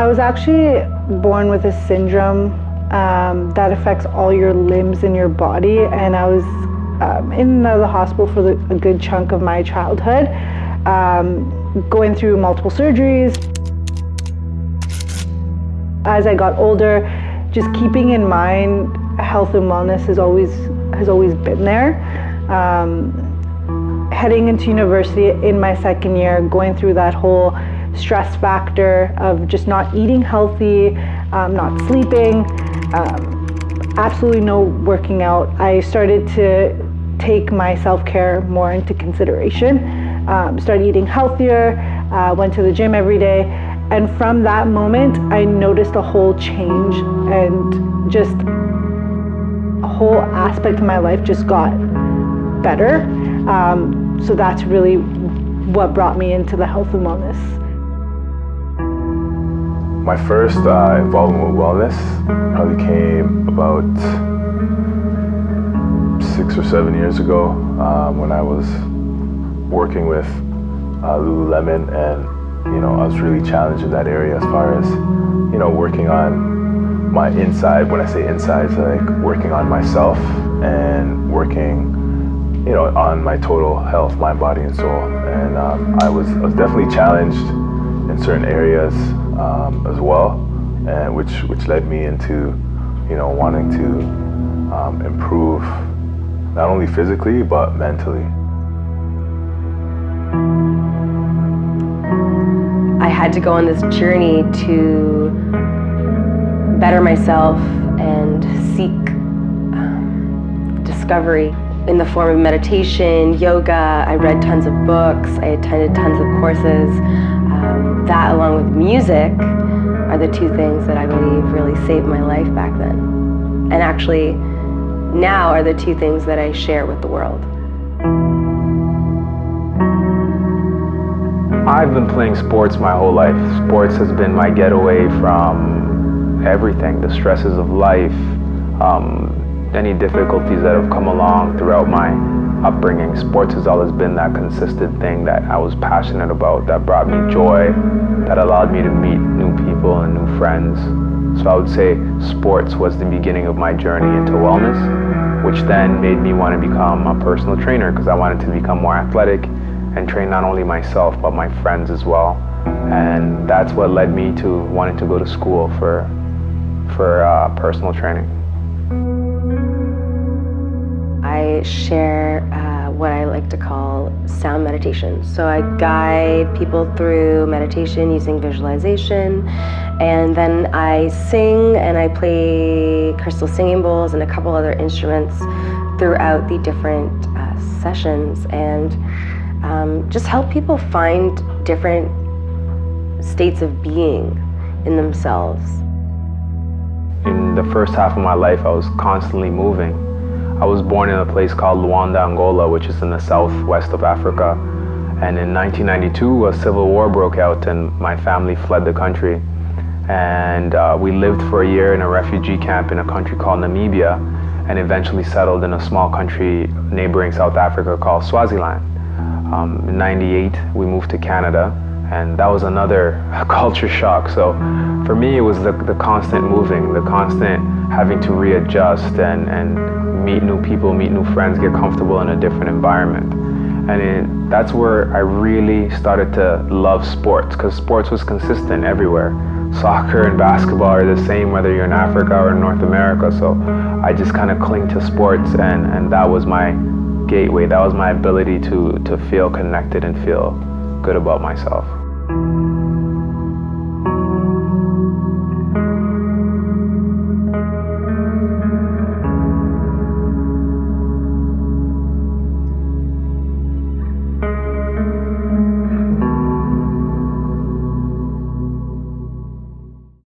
I was actually born with a syndrome that affects all your limbs in your body, and I was in and out of the hospital for a good chunk of my childhood, going through multiple surgeries. As I got older, just keeping in mind health and wellness has always been there. Heading into university in my second year, going through that whole stress factor of just not eating healthy, not sleeping, absolutely no working out. I started to take my self-care more into consideration, started eating healthier, went to the gym every day, and from that moment I noticed a whole change, and just a whole aspect of my life just got better. So that's really what brought me into the health and wellness. My first involvement with wellness probably came about 6 or 7 years ago when I was working with Lululemon, and I was really challenged in that area as far as working on my inside. When I say inside, it's like working on myself and working on my total health, mind, body, and soul. And I was definitely challenged in certain areas as well, and which led me into wanting to improve not only physically but mentally. I had to go on this journey to better myself and seek discovery in the form of meditation, yoga. I read tons of books, I attended tons of courses. That, along with music, are the two things that I believe really saved my life back then. And actually, now are the two things that I share with the world. I've been playing sports my whole life. Sports has been my getaway from everything, the stresses of life, any difficulties that have come along throughout my upbringing. Sports has always been that consistent thing that I was passionate about, that brought me joy, that allowed me to meet new people and new friends. So I would say sports was the beginning of my journey into wellness, which then made me want to become a personal trainer, because I wanted to become more athletic and train not only myself but my friends as well. And that's what led me to wanting to go to school for personal training. I share what I like to call sound meditation. So I guide people through meditation using visualization, and then I sing and I play crystal singing bowls and a couple other instruments throughout the different sessions, and just help people find different states of being in themselves. In the first half of my life, I was constantly moving. I was born in a place called Luanda, Angola, which is in the southwest of Africa. And in 1992, a civil war broke out and my family fled the country. And we lived for a year in a refugee camp in a country called Namibia, and eventually settled in a small country neighboring South Africa called Swaziland. In '98, we moved to Canada, and that was another culture shock. So for me, it was the constant moving, the constant having to readjust and meet new people, meet new friends, get comfortable in a different environment. And that's where I really started to love sports, because sports was consistent everywhere. Soccer and basketball are the same whether you're in Africa or in North America. So I just kind of cling to sports, and that was my gateway. That was my ability to feel connected and feel good about myself.